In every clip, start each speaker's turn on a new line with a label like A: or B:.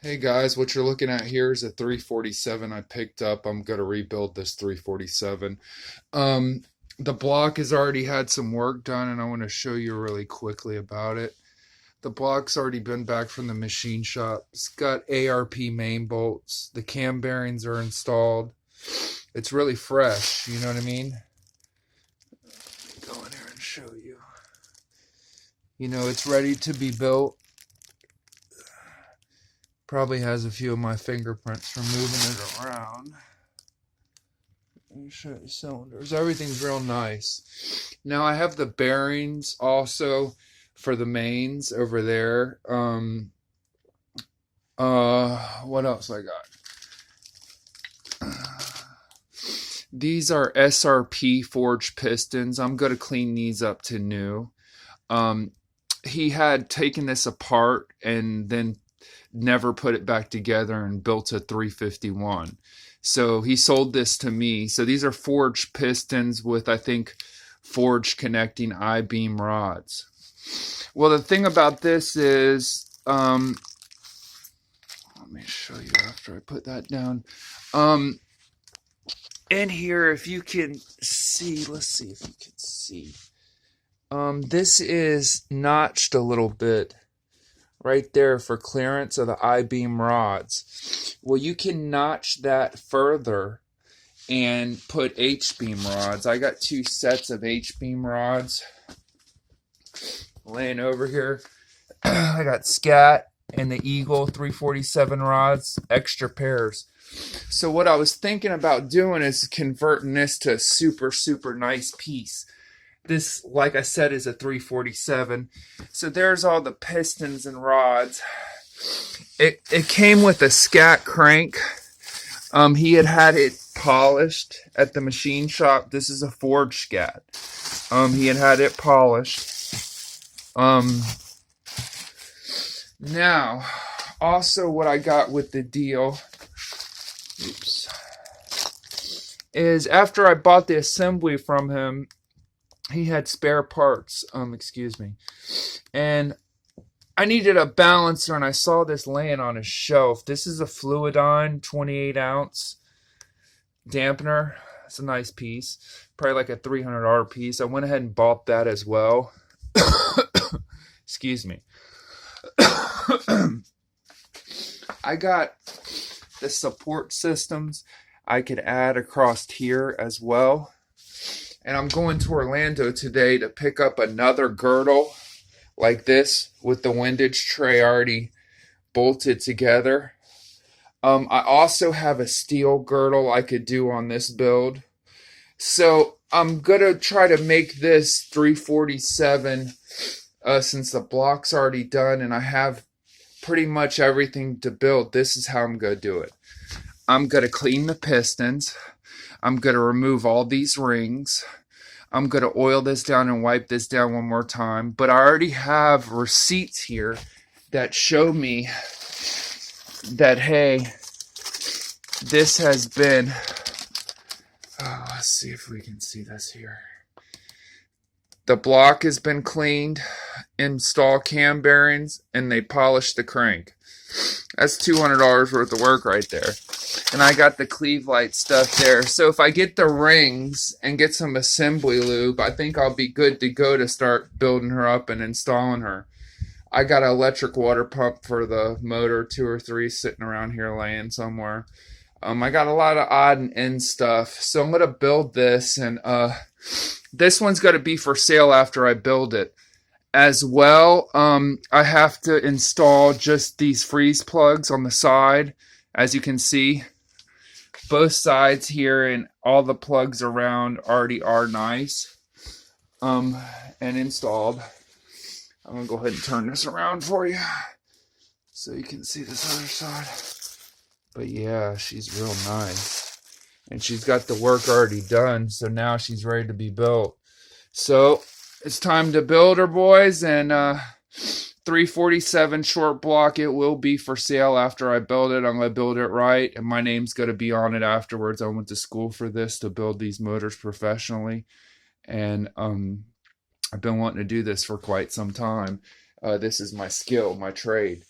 A: Hey guys, what you're looking at here is a 347 I picked up. I'm gonna rebuild this 347. Um, the block has already had some work done, and I want to show you really quickly about it. The block's already been back from the machine shop. It's got ARP main bolts. The cam bearings are installed. It's really fresh, you know what I mean? Go in here and show you. You know, it's ready to be built. Probably has a few of my fingerprints from moving it around. Let me show you cylinders. Everything's real nice. Now I have the bearings also for the mains over there. What else I got? These are SRP forged pistons. I'm gonna clean these up to new. He had taken this apart and then never put it back together and built a 351. So he sold this to me. So these are forged pistons with, I think, forged connecting I-beam rods. Well, the thing about this is, let me show you after I put that down. In here, if you can see, let's see if you can see. This is notched a little bit right there for clearance of the I-beam rods. Well, you can notch that further and put H-beam rods. I got two sets of H-beam rods laying over here. I got Scat and the Eagle 347 rods, extra pairs. So what I was thinking about doing is converting this to a super, super nice piece. This, like I said, is a 347. So there's all the pistons and rods. It came with a Scat crank. He had it polished at the machine shop. This is a forged Scat. He had it polished. Now, also what I got with the deal, is after I bought the assembly from him, he had spare parts, excuse me, and I needed a balancer, and I saw this laying on a shelf. This is a Fluidine 28 ounce dampener. It's a nice piece, probably like a $300 piece. I went ahead and bought that as well. Excuse me. I got the support systems I could add across here as well. And I'm going to Orlando today to pick up another girdle like this with the windage tray already bolted together. I also have a steel girdle I could do on this build. So I'm going to try to make this 347 since the block's already done and I have pretty much everything to build. This is how I'm going to do it. I'm going to clean the pistons. I'm going to remove all these rings. I'm going to oil this down and wipe this down one more time. But I already have receipts here that show me that, hey, this has been... Oh, let's see if we can see this here. The block has been cleaned, install cam bearings, and they polished the crank. That's $200 worth of work right there. And I got the cleave light stuff there. So if I get the rings and get some assembly lube, I think I'll be good to go to start building her up and installing her. I got an electric water pump for the motor, 2 or 3 sitting around here laying somewhere. I got a lot of odd and end stuff. So I'm going to build this, and this one's going to be for sale after I build it. As well, I have to install just these freeze plugs on the side. As you can see, both sides here and all the plugs around already are nice and installed. I'm going to go ahead and turn this around for you so you can see this other side. But yeah, she's real nice. And she's got the work already done, so now she's ready to be built. So it's time to build her, boys, and 347 short block. It will be for sale after I build it. I'm going to build it right, and my name's going to be on it afterwards. I went to school for this to build these motors professionally, and I've been wanting to do this for quite some time. This is my skill, my trade.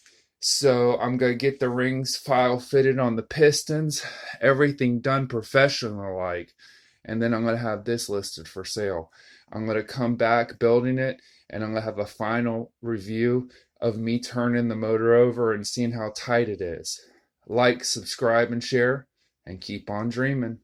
A: So I'm going to get the rings file fitted on the pistons, everything done professional like, and then I'm going to have this listed for sale. I'm going to come back building it, and I'm going to have a final review of me turning the motor over and seeing how tight it is. Like, subscribe, and share, and keep on dreaming.